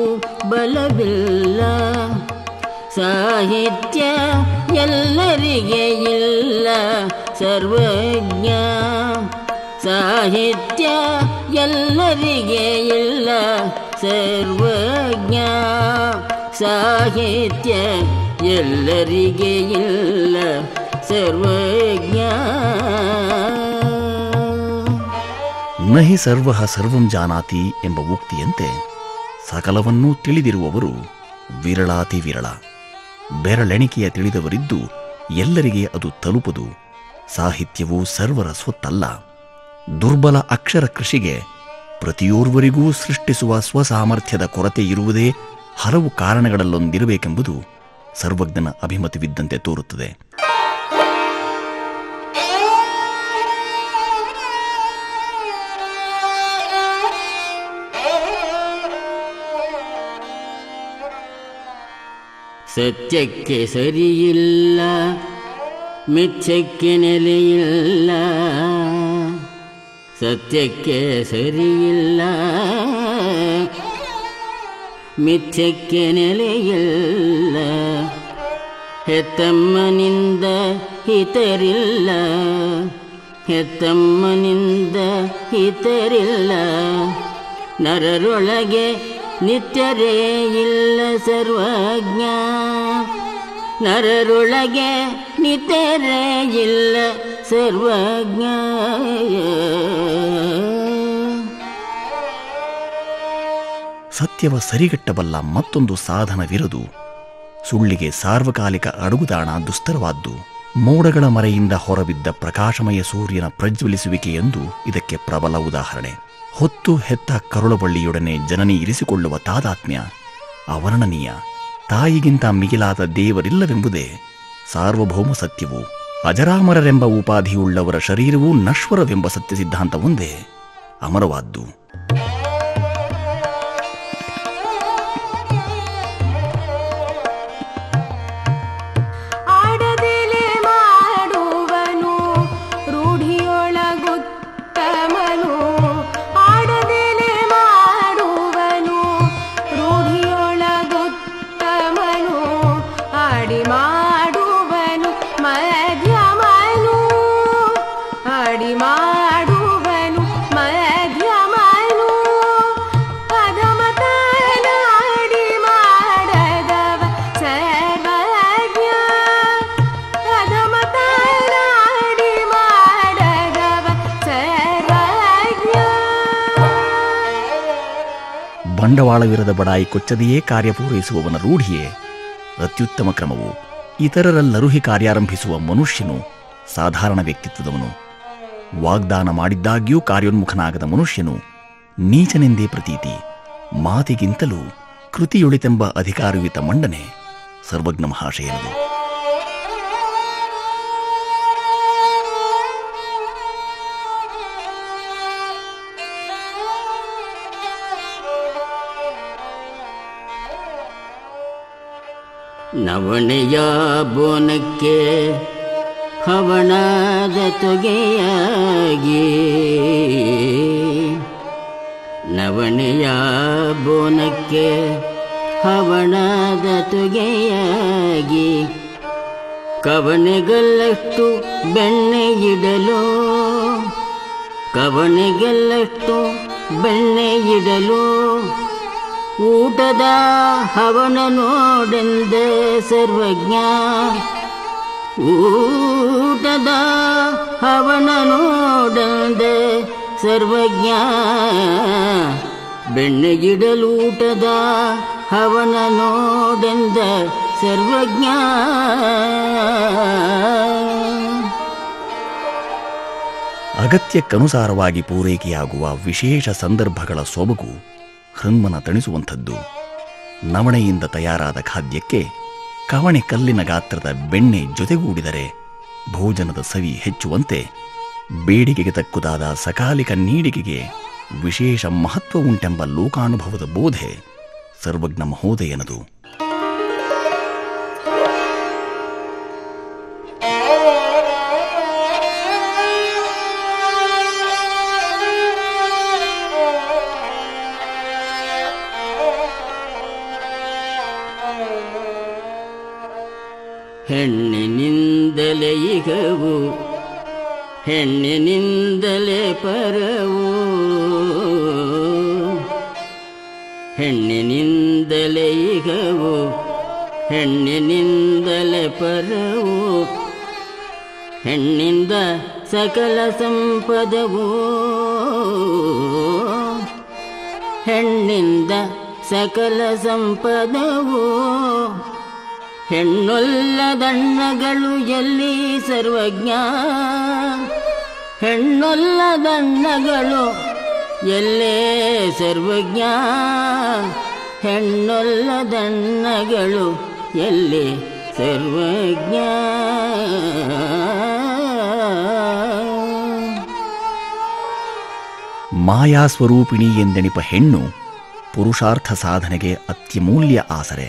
ಬಲವಿಲ್ಲ. ಸಾಹಿತ್ಯ ಎಲ್ಲರಿಗೆ ಇಲ್ಲ ಸರ್ವಜ್ಞ, ಸಾಹಿತ್ಯ ಎಲ್ಲರಿಗೆ ಇಲ್ಲ ಸರ್ವಜ್ಞ, ಸಾಹಿತ್ಯ ಎಲ್ಲರಿಗೆ ಇಲ್ಲ ಸರ್ವಜ್ಞ. ನಹಿ ಸರ್ವಃ ಸರ್ವಂ ಜಾನಾತಿ ಎಂಬ ಉಕ್ತಿಯಂತೆ ಸಕಲವನ್ನೂ ತಿಳಿದಿರುವವರು ವಿರಳಾತಿ ವಿರಳ. ಬೆರಳೆಣಿಕೆಯ ತಿಳಿದವರಿದ್ದು ಎಲ್ಲರಿಗೆ ಅದು ತಲುಪದು. ಸಾಹಿತ್ಯವು ಸರ್ವರ ಸ್ವತ್ತಲ್ಲ. ದುರ್ಬಲ ಅಕ್ಷರ ಕೃಷಿಗೆ ಪ್ರತಿಯೋರ್ವರಿಗೂ ಸೃಷ್ಟಿಸುವ ಸ್ವಸಾಮರ್ಥ್ಯದ ಕೊರತೆ ಇರುವುದೇ ಹಲವು ಕಾರಣಗಳಲ್ಲೊಂದಿರಬೇಕೆಂಬುದು ಸರ್ವಜ್ಞನ ಅಭಿಮತವಿದ್ದಂತೆ ತೋರುತ್ತದೆ. ಸತ್ಯಕ್ಕೆ ಸರಿಯಿಲ್ಲ ಮಿಥ್ಯಕ್ಕೆ ನೆಲೆಯಿಲ್ಲ, ಸತ್ಯಕ್ಕೆ ಸರಿಯಿಲ್ಲ ಮಿಥ್ಯಕ್ಕೆ ನೆಲೆಯಿಲ್ಲ, ಹೆತ್ತಮ್ಮನಿಂದ ಹಿತರಿಲ್ಲ, ಹೆತ್ತಮ್ಮನಿಂದ ಹಿತರಿಲ್ಲ, ನರರೊಳಗೆ ನಿತ್ಯರೇ ಇಲ್ಲ ಸರ್ವಜ್ಞ, ನರರೊಳಗೆ ನಿತ್ಯರೇ ಇಲ್ಲ ಸರ್ವಜ್ಞ. ಸತ್ಯವ ಸರಿಗಟ್ಟಬಲ್ಲ ಮತ್ತೊಂದು ಸಾಧನವಿರದು. ಸುಳ್ಳಿಗೆ ಸಾರ್ವಕಾಲಿಕ ಅಡುಗುದಾಣ ದುಸ್ತರವಾದ್ದು. ಮೋಡಗಳ ಮರೆಯಿಂದ ಹೊರಬಿದ್ದ ಪ್ರಕಾಶಮಯ ಸೂರ್ಯನ ಪ್ರಜ್ವಲಿಸುವಿಕೆಯೆಂದು ಇದಕ್ಕೆ ಪ್ರಬಲ ಉದಾಹರಣೆ. ಹೊತ್ತು ಹೆತ್ತ ಕರುಳಬಳ್ಳಿಯೊಡನೆ ಜನನಿ ಇರಿಸಿಕೊಳ್ಳುವ ತಾದಾತ್ಮ್ಯ ಅವರ್ಣನೀಯ. ತಾಯಿಗಿಂತ ಮಿಗಿಲಾದ ದೇವರಿಲ್ಲವೆಂಬುದೇ ಸಾರ್ವಭೌಮ ಸತ್ಯವು. ಅಜರಾಮರರೆಂಬ ಉಪಾಧಿಯುಳ್ಳವರ ಶರೀರವೂ ನಶ್ವರವೆಂಬ ಸತ್ಯ ಸಿದ್ಧಾಂತವೊಂದೇ ಅಮರವಾದ್ದು. ಬಂಡವಾಳವಿರದ ಬಡಾಯಿ ಕೊಚ್ಚದೆಯೇ ಕಾರ್ಯಪೂರೈಸುವವನ ರೂಢಿಯೇ ಅತ್ಯುತ್ತಮ ಕ್ರಮವು. ಇತರರಲ್ಲರುಹಿ ಕಾರ್ಯಾರಂಭಿಸುವ ಮನುಷ್ಯನು ಸಾಧಾರಣ ವ್ಯಕ್ತಿತ್ವದವನು. ವಾಗ್ದಾನ ಮಾಡಿದ್ದಾಗ್ಯೂ ಕಾರ್ಯೋನ್ಮುಖನಾಗದ ಮನುಷ್ಯನು ನೀಚನೆಂದೇ ಪ್ರತೀತಿ. ಮಾತಿಗಿಂತಲೂ ಕೃತಿಯೊಳಿತೆಂಬ ಅಧಿಕಾರಯುತ ಮಂಡನೆ ಸರ್ವಜ್ಞ ಮಹಾಶಯನದು. ನವಣೆಯ ಬೋನಕ್ಕೆ ಹವಣದ ತೊಗೆಯಾಗಿ, ನವಣೆಯ ಬೋನಕ್ಕೆ ಹವಣದ ತೊಗೆಯಾಗಿ, ಕವಣೆಗಲ್ಲಷ್ಟು ಬೆಣ್ಣೆಯಿಡಲು, ಕವಣೆಗೆಲ್ಲಷ್ಟು ಬೆಣ್ಣೆಯಿಡಲು, ಊಟದ ಹವನ ನೋಡೆಂದೆ ಸರ್ವಜ್ಞ, ಊಟದ ಹವನ ನೋಡೆಂದೆ ಸರ್ವಜ್ಞ, ಬೆಣ್ಣೆಗಿಡಲು ಊಟದ ಹವನ ನೋಡೆಂದ ಸರ್ವಜ್ಞ. ಅಗತ್ಯಕ್ಕನುಸಾರವಾಗಿ ಪೂರೈಕೆಯಾಗುವ ವಿಶೇಷ ಸಂದರ್ಭಗಳ ಸೊಬಗು ಹೃನ್ಮನ ತಣಿಸುವಂಥದ್ದು. ನವಣೆಯಿಂದ ತಯಾರಾದ ಖಾದ್ಯಕ್ಕೆ ಕವಣೆ ಕಲ್ಲಿನ ಗಾತ್ರದ ಬೆಣ್ಣೆ ಜೊತೆಗೂಡಿದರೆ ಭೋಜನದ ಸವಿ ಹೆಚ್ಚುವಂತೆ ಬೇಡಿಕೆಗೆ ತಕ್ಕುದಾದ ಸಕಾಲಿಕ ನೀಡಿಕೆಗೆ ವಿಶೇಷ ಮಹತ್ವ ಉಂಟೆಂಬ ಲೋಕಾನುಭವದ ಬೋಧೆ ಸರ್ವಜ್ಞ ಮಹೋದಯನದು. ಹೆಣ್ಣಿನಿಂದಲೇ ಇಗವು, ಹೆಣ್ಣಿನಿಂದಲೇ ಪರವು, ಹೆಣ್ಣಿನಿಂದಲೇ ಇಗವು, ಹೆಣ್ಣಿನಿಂದಲೇ ಪರವು, ಹೆಣ್ಣಿಂದ ಸಕಲ ಸಂಪದವು, ಹೆಣ್ಣಿಂದ ಸಕಲ ಸಂಪದವು, ಹೆಣ್ಣೊಲ್ಲದಣ್ಣಗಳು ಎಲ್ಲಿ ಸರ್ವಜ್ಞ, ಹೆಣ್ಣೊಲ್ಲದಣ್ಣಗಳು ಎಲ್ಲೇ ಸರ್ವಜ್ಞ, ಹೆಣ್ಣೊಲ್ಲದಣ್ಣಗಳು ಎಲ್ಲಿ ಸರ್ವಜ್ಞ. ಮಾಯಾಸ್ವರೂಪಿಣಿ ಎಂದೆಣಿಪ ಹೆಣ್ಣು ಪುರುಷಾರ್ಥ ಸಾಧನೆಗೆ ಅತ್ಯಮೂಲ್ಯ ಆಸರೆ.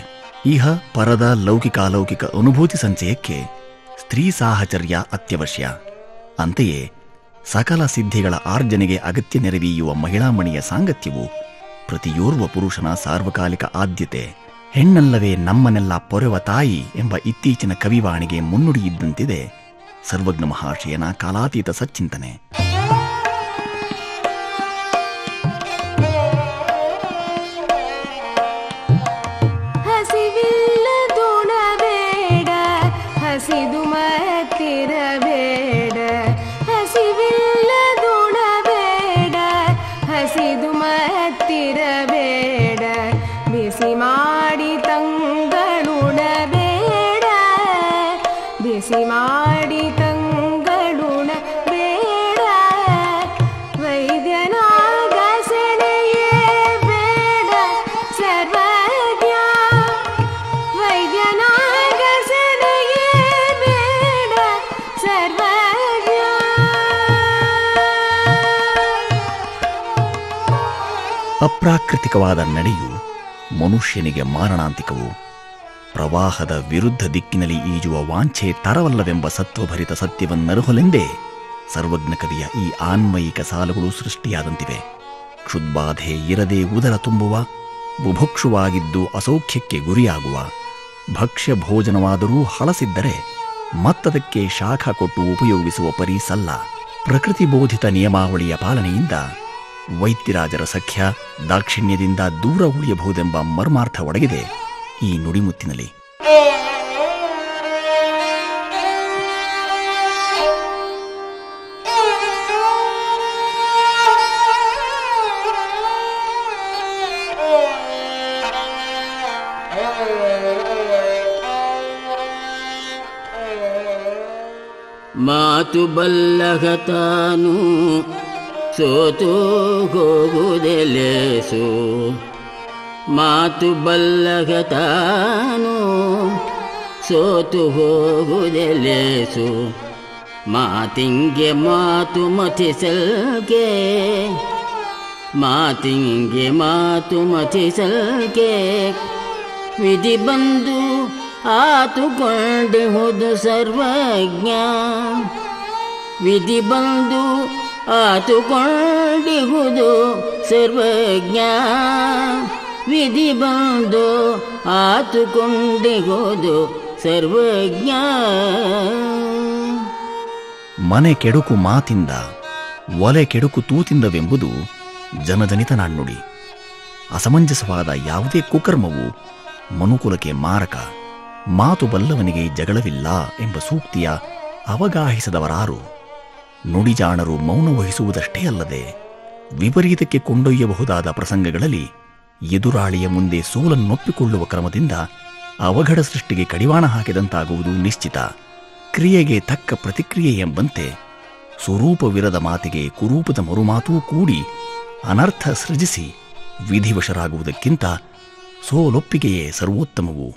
ಇಹ ಪರದ ಲೌಕಿಕಾಲೌಕಿಕ ಅನುಭೂತಿ ಸಂಚಯಕ್ಕೆ ಸ್ತ್ರೀ ಸಾಹಚರ್ಯ ಅತ್ಯವಶ್ಯ. ಅಂತೆಯೇ ಸಕಲ ಸಿದ್ಧಿಗಳ ಆರ್ಜನೆಗೆ ಅಗತ್ಯ ನೆರವೀಯುವ ಮಹಿಳಾಮಣಿಯ ಸಾಂಗತ್ಯವು ಪ್ರತಿಯೋರ್ವ ಪುರುಷನ ಸಾರ್ವಕಾಲಿಕ ಆದ್ಯತೆ. ಹೆಣ್ಣಲ್ಲವೇ ನಮ್ಮನ್ನೆಲ್ಲ ಪೊರೆವ ತಾಯಿ ಎಂಬ ಇತ್ತೀಚಿನ ಕವಿವಾಣಿಗೆ ಮುನ್ನುಡಿಯಿದ್ದಂತಿದೆ ಸರ್ವಜ್ಞ ಮಹಾಶಯನ ಕಾಲಾತೀತ ಸಚ್ಚಿಂತನೆ. ಹಸಿದು ಮತ್ತಿರಬೇಡ, ಹಸಿವಿಲ್ಲದುಣಬೇಡ, ಹಸಿದು ಮತ್ತಿರಬೇಡ, ಬಿಸಿ ಮಾಡಿ ತಂಗಳುಣಬೇಡ, ಬಿಸಿ ಮಾಡಿ ತಂಗಳುಣಬೇಡ, ವೈದ್ಯನಾಗ ಸೆಳೆಯೇ ಬೇಡ ಸರ್ವಜ್ಞ, ವೈದ್ಯನಾಗ ಸೆಳೆಯೇ ಬೇಡ ಸರ್ವಜ್ಞ. ಅಪ್ರಾಕೃತಿಕವಾದ ನಡೆಯು ಮನುಷ್ಯನಿಗೆ ಮಾರಣಾಂತಿಕವು. ಪ್ರವಾಹದ ವಿರುದ್ಧ ದಿಕ್ಕಿನಲ್ಲಿ ಈಜುವ ವಾಂಛೆ ತರವಲ್ಲವೆಂಬ ಸತ್ವಭರಿತ ಸತ್ಯವನ್ನರುಹಲೆಂದೇ ಸರ್ವಜ್ಞ ಕವಿಯ ಈ ಆನ್ಮಯಿಕ ಸಾಲುಗಳು ಸೃಷ್ಟಿಯಾದಂತಿವೆ. ಕ್ಷುದ್ಬಾಧೆ ಇರದೆ ಉದರ ತುಂಬುವ, ಬುಭುಕ್ಷುವಾಗಿದ್ದು ಅಸೌಖ್ಯಕ್ಕೆ ಗುರಿಯಾಗುವ, ಭಕ್ಷ್ಯ ಭೋಜನವಾದರೂ ಹಳಸಿದ್ದರೆ ಮತ್ತದಕ್ಕೆ ಶಾಖ ಕೊಟ್ಟು ಉಪಯೋಗಿಸುವ ಪರಿ ಸಲ್ಲ. ಪ್ರಕೃತಿ ಬೋಧಿತ ನಿಯಮಾವಳಿಯ ಪಾಲನೆಯಿಂದ ವೈದ್ಯರಾಜರ ಸಖ್ಯ ದಾಕ್ಷಿಣ್ಯದಿಂದ ದೂರ ಉಳಿಯಬಹುದೆಂಬ ಮರ್ಮಾರ್ಥ ಒಡಗಿದೆ ಈ ನುಡಿಮುತ್ತಿನಲ್ಲಿ. ಮಾತು ಬಲ್ಲಗ ತಾನು ಸೋತು ಹೋಗುವುದೆಲೇಸು, ಮಾತು ಬಲ್ಲಗ ತಾನು ಸೋತು ಹೋಗುವುದೆಲೇಸು, ಮಾತಿಂಗೆ ಮಾತು ಮಥಿಸಲ್ಗೆ, ಮಾತಿಂಗೆ ಮಾತು ಮಥಿಸಲ್ಗೆ, ವಿಧಿ ಬಂದು ಆತುಕೊಂಡಿಹುದು ಸರ್ವಜ್ಞ ವಿಧಿ ಬಂದು ಆತುಕೊಂಡಿಹುದು ಸರ್ವಜ್ಞ ವಿಧಿ ಬಂದು ಆತುಕೊಂಡಿಹುದು ಸರ್ವಜ್ಞ. ಮನೆ ಕೆಡುಕು ಮಾತಿಂದ ಒಲೆ ಕೆಡುಕು ತೂತಿಂದವೆಂಬುದು ಜನಜನಿತ ನಾಣ್ಣುಡಿ. ಅಸಮಂಜಸವಾದ ಯಾವುದೇ ಕುಕರ್ಮವು ಮನುಕುಲಕ್ಕೆ ಮಾರಕ. ಮಾತು ಬಲ್ಲವನಿಗೆ ಜಗಳವಿಲ್ಲ ಎಂಬ ಸೂಕ್ತಿಯ ಅವಗಾಹಿಸದವರಾರು? ನುಡಿಜಾಣರು ಮೌನ ವಹಿಸುವುದಷ್ಟೇ ಅಲ್ಲದೆ ವಿಪರೀತಕ್ಕೆ ಕೊಂಡೊಯ್ಯಬಹುದಾದ ಪ್ರಸಂಗಗಳಲ್ಲಿ ಎದುರಾಳಿಯ ಮುಂದೆ ಸೋಲನ್ನೊಪ್ಪಿಕೊಳ್ಳುವ ಕ್ರಮದಿಂದ ಅವಘಡ ಸೃಷ್ಟಿಗೆ ಕಡಿವಾಣ ಹಾಕಿದಂತಾಗುವುದು ನಿಶ್ಚಿತ. ಕ್ರಿಯೆಗೆ ತಕ್ಕ ಪ್ರತಿಕ್ರಿಯೆ ಎಂಬಂತೆ ಸ್ವರೂಪವಿರದ ಮಾತಿಗೆ ಕುರೂಪದ ಮರುಮಾತೂ ಕೂಡಿ ಅನರ್ಥ ಸೃಜಿಸಿ ವಿಧಿವಶರಾಗುವುದಕ್ಕಿಂತ ಸೋಲೊಪ್ಪಿಗೆಯೇ ಸರ್ವೋತ್ತಮವು.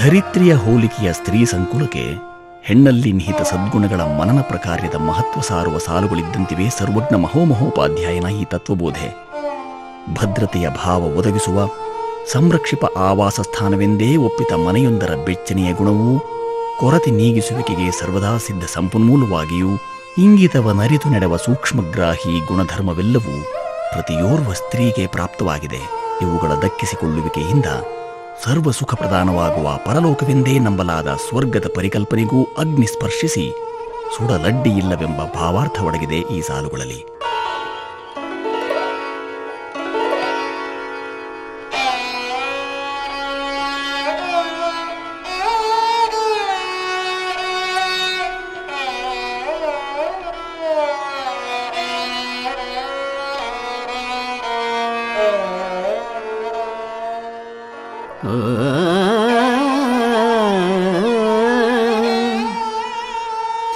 ಧರಿತ್ರಿಯ ಹೋಲಿಕೆಯ ಸ್ತ್ರೀ ಸಂಕುಲಕ್ಕೆ ಹೆಣ್ಣಲ್ಲಿ ನಿಹಿತ ಸದ್ಗುಣಗಳ ಮನನ ಪ್ರಕಾರ್ಯದ ಮಹತ್ವ ಸಾರುವ ಸಾಲುಗಳಿದ್ದಂತಿವೆ ಸರ್ವಜ್ಞ ಮಹೋಮಹೋಪಾಧ್ಯಾಯನ ಈ ತತ್ವಬೋಧೆ. ಭದ್ರತೆಯ ಭಾವ ಒದಗಿಸುವ ಸಂರಕ್ಷಿಪ ಆವಾಸ ಸ್ಥಾನವೆಂದೇ ಒಪ್ಪಿತ ಮನೆಯೊಂದರ ಬೆಚ್ಚನೆಯ ಗುಣವೂ ಕೊರತೆ ನೀಗಿಸುವಿಕೆಗೆ ಸರ್ವದಾ ಸಿದ್ಧ ಸಂಪನ್ಮೂಲವಾಗಿಯೂ ಇಂಗಿತವನರಿತು ನಡೆವ ಸೂಕ್ಷ್ಮಗ್ರಾಹಿ ಗುಣಧರ್ಮವೆಲ್ಲವೂ ಪ್ರತಿಯೋರ್ವ ಸ್ತ್ರೀಗೆ ಪ್ರಾಪ್ತವಾಗಿದೆ. ಇವುಗಳ ದಕ್ಕಿಸಿಕೊಳ್ಳುವಿಕೆಯಿಂದ ಸರ್ವ ಸುಖ ಪ್ರದಾನವಾಗುವ ಪರಲೋಕವೆಂದೇ ನಂಬಲಾದ ಸ್ವರ್ಗದ ಪರಿಕಲ್ಪನೆಗೂ ಅಗ್ನಿ ಸ್ಪರ್ಶಿಸಿ ಸುಡಲಡ್ಡಿಯಿಲ್ಲವೆಂಬ ಭಾವಾರ್ಥವೊಡಗಿದೆ ಈ ಸಾಲುಗಳಲ್ಲಿ.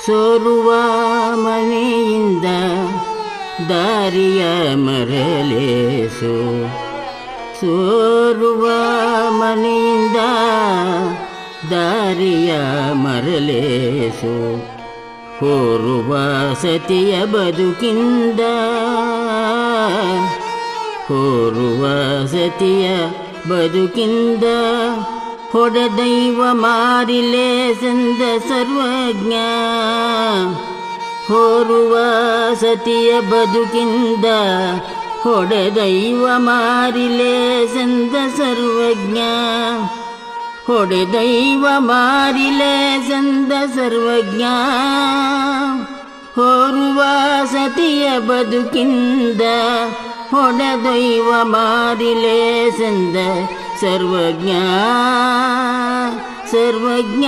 ಸೋರುವ ಮನೆಯಿಂದ ದಾರಿಯ ಮರಲೇಸು, ಸೋರುವ ಮನೆಯಿಂದ ದಾರಿಯ ಮರಲೇಸು, ಹೋರುವ ಸತಿಯ ಬದುಕಿಂದ, ಹೋರುವ ಸತಿಯ ಬದುಕಿಂದ ಹೊಡೆದೈವ ಮಾರಿಲೆ ಸಂದ ಸರ್ವಜ್ಞ, ಹೋರುವ ಸತಿಯ ಬದುಕಿಂದ ಹೊಡೆದೈವ ಮಾರಿಲೆ ಸಂದ ಸರ್ವಜ್ಞ, ಹೊಡೆದೈವ ಮಾರಿಲೆ ಸಂದ ಸರ್ವಜ್ಞ, ಹೋರುವ ಸತಿಯ ಬದುಕಿಂದ ಹೊಡೆದೈವ ಮಾರಿಲೆ ಸಂದ ಸರ್ವಜ್ಞ, ಸರ್ವಜ್ಞ,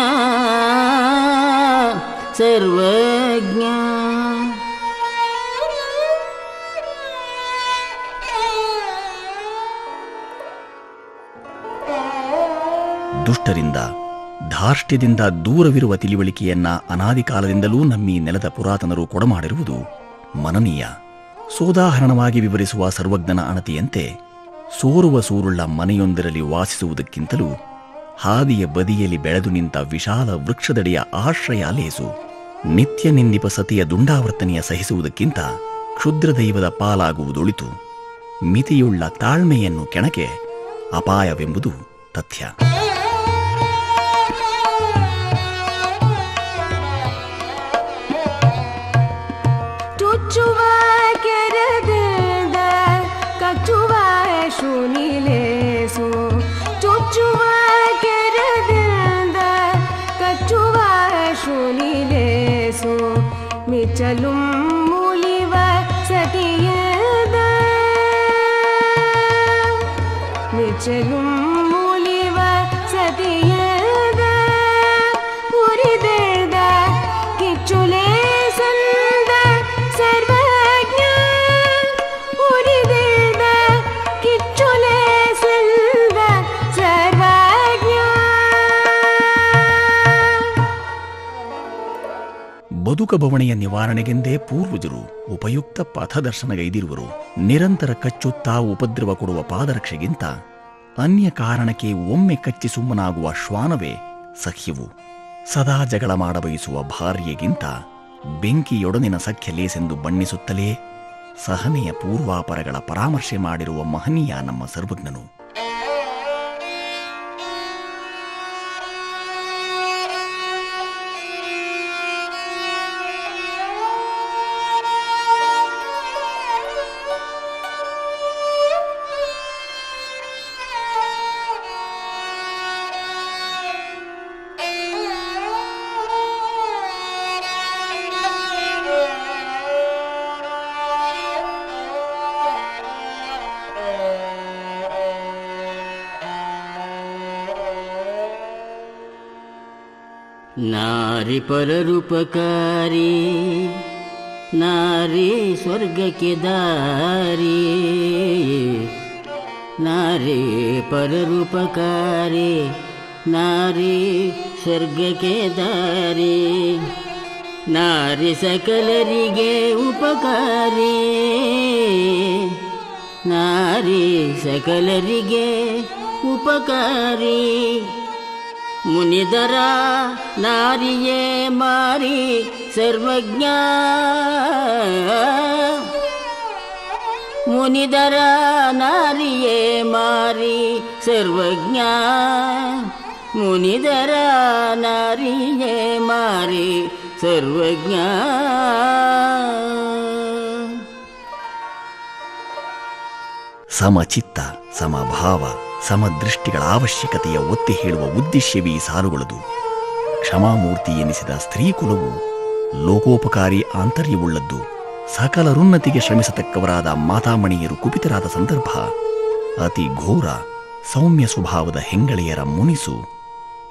ಸರ್ವಜ್ಞ. ದುಷ್ಟರಿಂದ ಧಾರ್ಷ್ಟ್ಯದಿಂದ ದೂರವಿರುವ ತಿಳಿವಳಿಕೆಯನ್ನ ಅನಾದಿ ಕಾಲದಿಂದಲೂ ನಮ್ಮೀ ನೆಲದ ಪುರಾತನರು ಕೊಡಮಾಡಿರುವುದು ಮನನೀಯ. ಸೋದಾಹರಣವಾಗಿ ವಿವರಿಸುವ ಸರ್ವಜ್ಞನ ಅಣತಿಯಂತೆ ಸೋರುವ ಸೂರುಳ್ಳ ಮನೆಯೊಂದರಲ್ಲಿ ವಾಸಿಸುವುದಕ್ಕಿಂತಲೂ ಹಾದಿಯ ಬದಿಯಲ್ಲಿ ಬೆಳೆದು ನಿಂತ ವಿಶಾಲ ವೃಕ್ಷದಡಿಯ ಆಶ್ರಯ ಲೇಸು. ನಿತ್ಯ ನಿಂದಿಪ ಸತಿಯ ದುಂಡಾವರ್ತನೆಯ ಸಹಿಸುವುದಕ್ಕಿಂತ ಕ್ಷುದ್ರ ದೈವದ ಪಾಲಾಗುವುದೊಳಿತು. ಮಿತಿಯುಳ್ಳ ತಾಳ್ಮೆಯನ್ನು ಕೆಣಕೆ ಅಪಾಯವೆಂಬುದು ತಥ್ಯ. ಚುಚ್ಚುವ ಕೆರೆದಿಂದ ಕಚ್ಚುವ ಶೂನಿಲೇಸು, ಚುಚ್ಚುವ ಕೆರೆದಿಂದ ಕಚ್ಚುವ ಶೂನಿಲೇಸು, ಮಿಚ್ಚಲು ಮೂಲಿವ ಸತಿಯದ, மிச்சலும் மூலிவ சதியத புரிதெழுத கிச்சுலே சந்த சர்வஜ புரிதெழுத கிச்சுலே சந்த சர்வஜ. ಬದುಕ ಬವಣೆಯ ನಿವಾರಣೆಗೆಂದೇ ಪೂರ್ವಜರು ಉಪಯುಕ್ತ ಪಥದರ್ಶನಗೈದಿರುವರು. ನಿರಂತರ ಕಚ್ಚುತ್ತಾ ಉಪದ್ರವ ಕೊಡುವ ಪಾದರಕ್ಷೆಗಿಂತ ಅನ್ಯ ಕಾರಣಕ್ಕೆ ಒಮ್ಮೆ ಕಚ್ಚಿ ಸುಮ್ಮನಾಗುವ ಶ್ವಾನವೇ ಸಖ್ಯವು. ಸದಾ ಜಗಳ ಮಾಡಬಯಸುವ ಭಾರ್ಯೆಗಿಂತ ಬೆಂಕಿಯೊಡನಿನ ಸಖ್ಯ ಲೇಸೆಂದು ಬಣ್ಣಿಸುತ್ತಲೇ ಸಹನೆಯ ಪೂರ್ವಾಪರಗಳ ಪರಾಮರ್ಶೆ ಮಾಡಿರುವ ಮಹನೀಯ ನಮ್ಮ ಸರ್ವಜ್ಞನು. नारी पररूपकारी नारी स्वर्ग के दारी. नारी पररूपकारी नारी स्वर्ग के दारी. नारी सकलरिगे उपकारी नारी सकलरिगे उपकारी. ಮುನಿದರ ನಾರಿಯೇ ಮಾರಿ ಸರ್ವಜ್ಞ. ಮುನಿದರ ನಾರಿಯೇ ಮಾರಿ ಸರ್ವಜ್ಞ. ಮುನಿದರ ನಾರಿಯೇ ಮಾರಿ ಸರ್ವಜ್ಞ. ಸಮಚಿತ್ತ, ಸಮಭಾವ, ಸಮದೃಷ್ಟಿಗಳ ಅವಶ್ಯಕತೆಯ ಒತ್ತಿ ಹೇಳುವ ಉದ್ದೇಶವೇ ಈ ಸಾಲುಗಳದು. ಕ್ಷಮಾಮೂರ್ತಿ ಎನಿಸಿದ ಸ್ತ್ರೀ ಕುಲವು ಲೋಕೋಪಕಾರಿ ಆಂತರ್ಯವುಳ್ಳದ್ದು. ಸಕಲರುನ್ನತಿಗೆ ಶ್ರಮಿಸತಕ್ಕವರಾದ ಮಾತಾಮಣಿಯರು ಕುಪಿತರಾದ ಸಂದರ್ಭ ಅತಿ ಘೋರ ಸೌಮ್ಯ ಸ್ವಭಾವದ ಹೆಂಗಳೆಯರ ಮುನಿಸು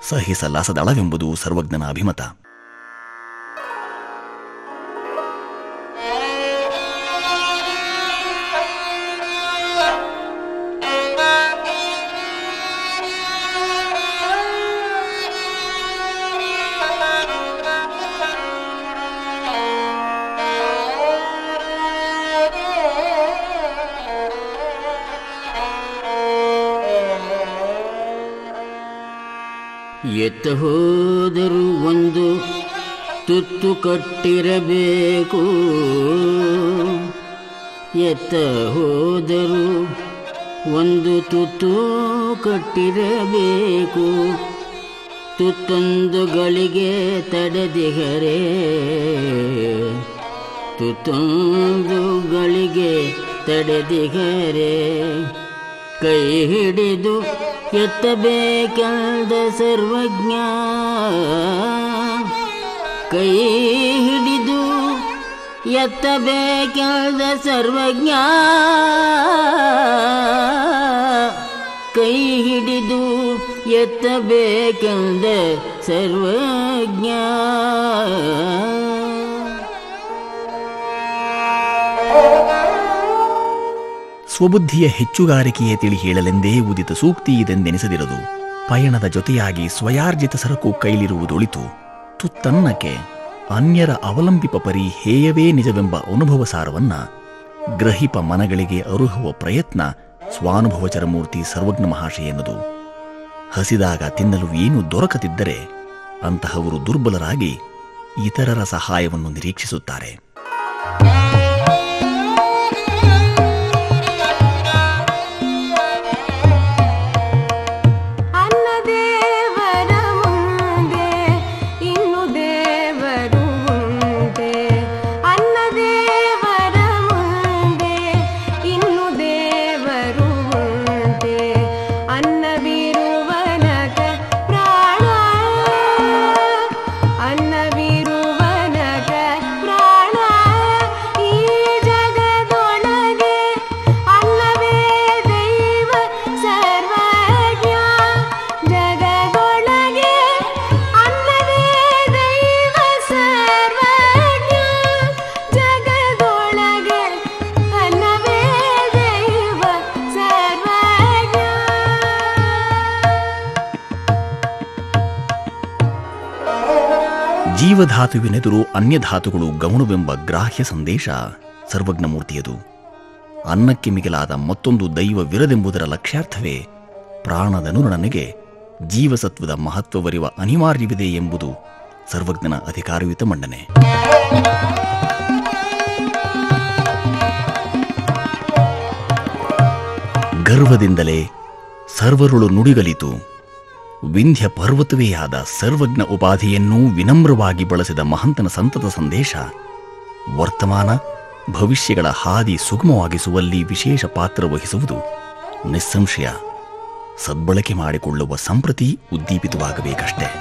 ಸಹಿಸಲಾಸದಳವೆಂಬುದು ಸರ್ವಜ್ಞನ ಅಭಿಮತ. ಎತ್ತ ಹೋದರೂ ಒಂದು ತುತ್ತು ಕಟ್ಟಿರಬೇಕು. ಎತ್ತ ಹೋದರೂ ಒಂದು ತುತ್ತು ಕಟ್ಟಿರಬೇಕು. ತುತ್ತೊಂದು ಗಳಿಗೆ ತಡೆದಿಗರೆ ತುತ್ತೊಂದು ಗಳಿಗೆ ತಡೆದಿಗರೆ ಕೈ ಹಿಡಿದು ಎತ್ತಬೇಕೆಂದ ಸರ್ವಜ್ಞ. ಕೈ ಹಿಡಿದು ಎತ್ತಬೇಕೆಂದ ಸರ್ವಜ್ಞ. ಕೈ ಹಿಡಿದು ಎತ್ತಬೇಕೆಂದ ಸರ್ವಜ್ಞ. ಸ್ವಬುದ್ಧಿಯ ಹೆಚ್ಚುಗಾರಿಕೆಯೇ ತಿಳಿ ಹೇಳಲೆಂದೇ ಉದಿತ ಸೂಕ್ತಿ ಇದೆಂದೆನಿಸದಿರದು. ಪಯಣದ ಜೊತೆಯಾಗಿ ಸ್ವಯಾರ್ಜಿತ ಸರಕು ಕೈಲಿರುವುದೊಳಿತು ತುತ್ತನ್ನಕ್ಕೆ ಅನ್ಯರ ಅವಲಂಬಿಪ ಪರಿ ಹೇಯವೇ ನಿಜವೆಂಬ ಅನುಭವ ಸಾರವನ್ನ ಗ್ರಹಿಪ ಮನಗಳಿಗೆ ಅರುಹುವ ಪ್ರಯತ್ನ ಸ್ವಾನುಭವಚರಮೂರ್ತಿ ಸರ್ವಜ್ಞ ಮಹಾಶಯನದು. ಹಸಿದಾಗ ತಿನ್ನಲು ಏನು ದೊರಕದಿದ್ದರೆ ಅಂತಹವರು ದುರ್ಬಲರಾಗಿ ಇತರರ ಸಹಾಯವನ್ನು ನಿರೀಕ್ಷಿಸುತ್ತಾರೆ. ಅನ್ನವಿರುವನಗ ಪ್ರಾಣ ಜೀವಧಾತುವಿನೆದುರು ಅನ್ಯಧಾತುಗಳು ಗೌಣವೆಂಬ ಗ್ರಾಹ್ಯ ಸಂದೇಶ ಸರ್ವಜ್ಞಮೂರ್ತಿಯದು. ಅನ್ನಕ್ಕೆ ಮಿಗಿಲಾದ ಮತ್ತೊಂದು ದೈವವಿರದೆಂಬುದರ ಲಕ್ಷ್ಯಾರ್ಥವೇ ಪ್ರಾಣದನುರಣನೆಗೆ ಜೀವಸತ್ವದ ಮಹತ್ವವರಿವ ಅನಿವಾರ್ಯವಿದೆ ಎಂಬುದು ಸರ್ವಜ್ಞನ ಅಧಿಕಾರಯುತ ಮಂಡನೆ. ಗರ್ವದಿಂದಲೇ ಸರ್ವರುಳು ನುಡಿಗಲಿತು ವಿಂಧ್ಯ ಪರ್ವತವೇ ಆದ ಸರ್ವಜ್ಞ ಉಪಾಧಿಯನ್ನೂ ವಿನಮ್ರವಾಗಿ ಬಳಸಿದ ಮಹಂತನ ಸಂತತ ಸಂದೇಶ ವರ್ತಮಾನ ಭವಿಷ್ಯಗಳ ಹಾದಿ ಸುಗಮವಾಗಿಸುವಲ್ಲಿ ವಿಶೇಷ ಪಾತ್ರ ವಹಿಸುವುದು ನಿಸ್ಸಂಶಯ. ಸದ್ಬಳಕೆ ಮಾಡಿಕೊಳ್ಳುವ ಸಂಪ್ರತಿ ಉದ್ದೀಪಿತವಾಗಬೇಕಷ್ಟೇ.